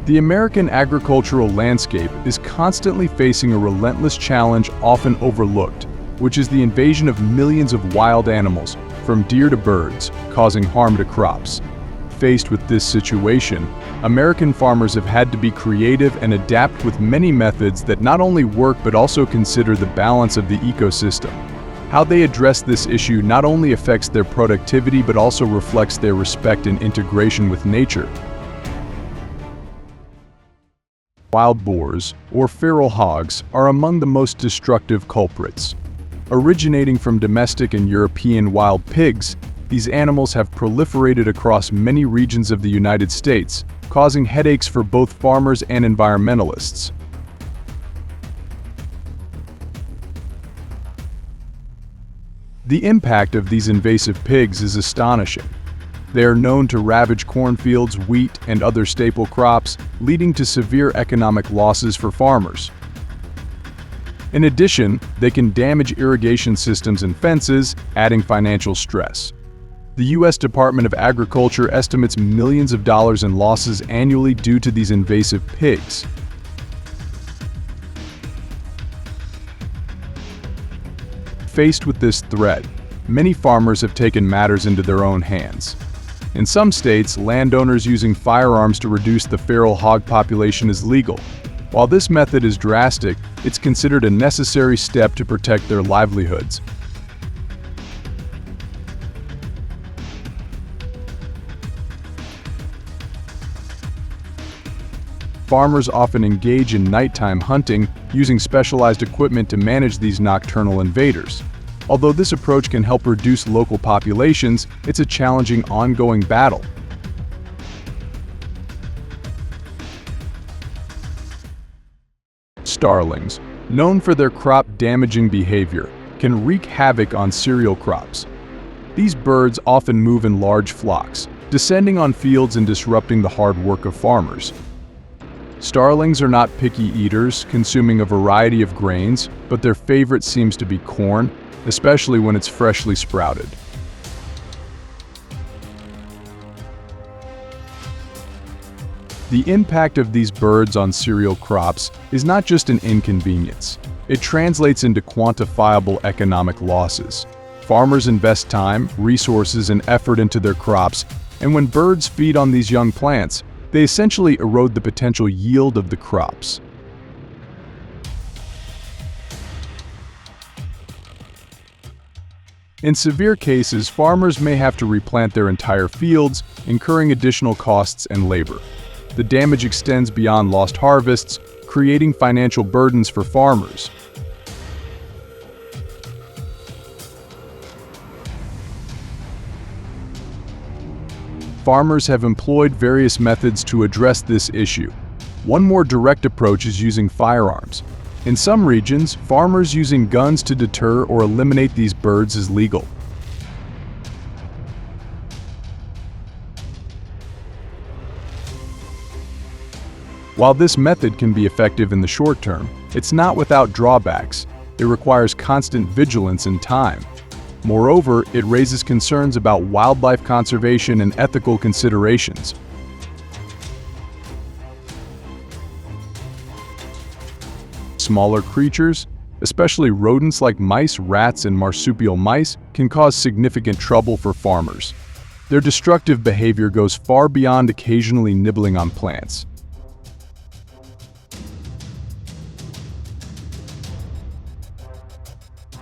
The American agricultural landscape is constantly facing a relentless challenge often overlooked, which is the invasion of millions of wild animals, from deer to birds, causing harm to crops. Faced with this situation, American farmers have had to be creative and adapt with many methods that not only work but also consider the balance of the ecosystem. How they address this issue not only affects their productivity but also reflects their respect and integration with nature. Wild boars, or feral hogs, are among the most destructive culprits. Originating from domestic and European wild pigs, these animals have proliferated across many regions of the United States, causing headaches for both farmers and environmentalists. The impact of these invasive pigs is astonishing. They are known to ravage cornfields, wheat, and other staple crops, leading to severe economic losses for farmers. In addition, they can damage irrigation systems and fences, adding financial stress. The U.S. Department of Agriculture estimates millions of dollars in losses annually due to these invasive pigs. Faced with this threat, many farmers have taken matters into their own hands. In some states, landowners using firearms to reduce the feral hog population is legal. While this method is drastic, it's considered a necessary step to protect their livelihoods. Farmers often engage in nighttime hunting, using specialized equipment to manage these nocturnal invaders. Although this approach can help reduce local populations, it's a challenging ongoing battle. Starlings, known for their crop-damaging behavior, can wreak havoc on cereal crops. These birds often move in large flocks, descending on fields and disrupting the hard work of farmers. Starlings are not picky eaters, consuming a variety of grains, but their favorite seems to be corn, especially when it's freshly sprouted. The impact of these birds on cereal crops is not just an inconvenience. It translates into quantifiable economic losses. Farmers invest time, resources, and effort into their crops, and when birds feed on these young plants, they essentially erode the potential yield of the crops. In severe cases, farmers may have to replant their entire fields, incurring additional costs and labor. The damage extends beyond lost harvests, creating financial burdens for farmers. Farmers have employed various methods to address this issue. One more direct approach is using firearms. In some regions, farmers using guns to deter or eliminate these birds is legal. While this method can be effective in the short term, it's not without drawbacks. It requires constant vigilance and time. Moreover, it raises concerns about wildlife conservation and ethical considerations. Smaller creatures, especially rodents like mice, rats, and marsupial mice, can cause significant trouble for farmers. Their destructive behavior goes far beyond occasionally nibbling on plants.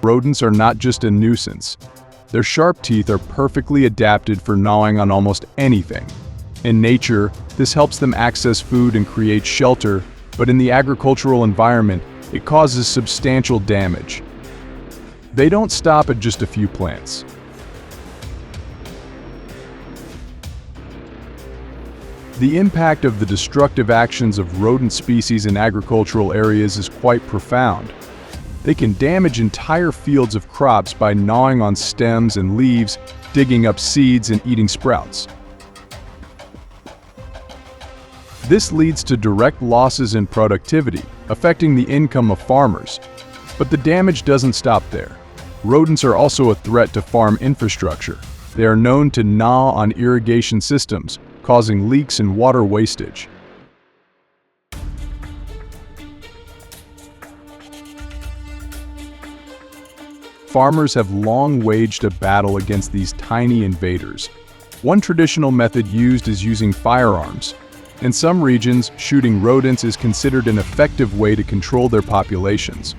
Rodents are not just a nuisance. Their sharp teeth are perfectly adapted for gnawing on almost anything. In nature, this helps them access food and create shelter, but in the agricultural environment, it causes substantial damage. They don't stop at just a few plants. The impact of the destructive actions of rodent species in agricultural areas is quite profound. They can damage entire fields of crops by gnawing on stems and leaves, digging up seeds, and eating sprouts. This leads to direct losses in productivity, affecting the income of farmers. But the damage doesn't stop there. Rodents are also a threat to farm infrastructure. They are known to gnaw on irrigation systems, causing leaks and water wastage. farmers have long waged a battle against these tiny invaders. One traditional method used is using firearms. In some regions, shooting rodents is considered an effective way to control their populations.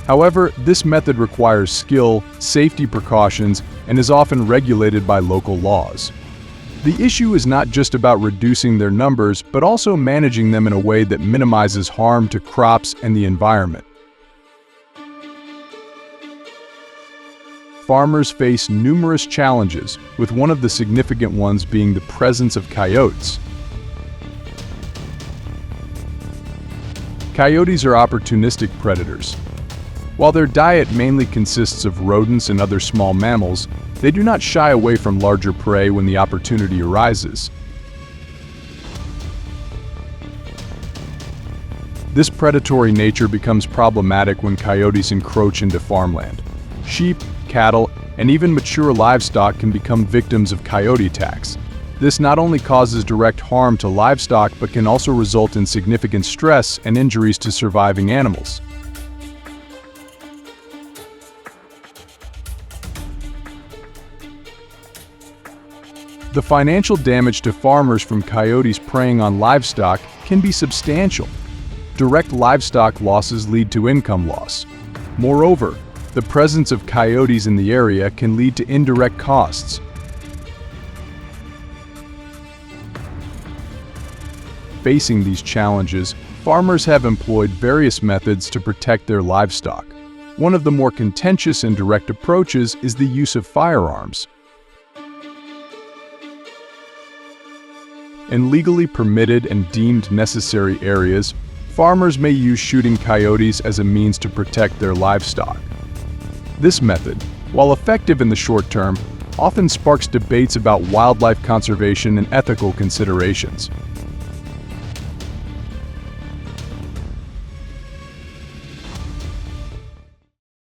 However, this method requires skill, safety precautions, and is often regulated by local laws. The issue is not just about reducing their numbers, but also managing them in a way that minimizes harm to crops and the environment. Farmers face numerous challenges, with one of the significant ones being the presence of coyotes. Coyotes are opportunistic predators. While their diet mainly consists of rodents and other small mammals, they do not shy away from larger prey when the opportunity arises. This predatory nature becomes problematic when coyotes encroach into farmland. Sheep, cattle, and even mature livestock can become victims of coyote attacks. This not only causes direct harm to livestock, but can also result in significant stress and injuries to surviving animals. The financial damage to farmers from coyotes preying on livestock can be substantial. Direct livestock losses lead to income loss. Moreover, the presence of coyotes in the area can lead to indirect costs. Facing these challenges, farmers have employed various methods to protect their livestock. One of the more contentious and direct approaches is the use of firearms. In legally permitted and deemed necessary areas, farmers may use shooting coyotes as a means to protect their livestock. This method, while effective in the short term, often sparks debates about wildlife conservation and ethical considerations.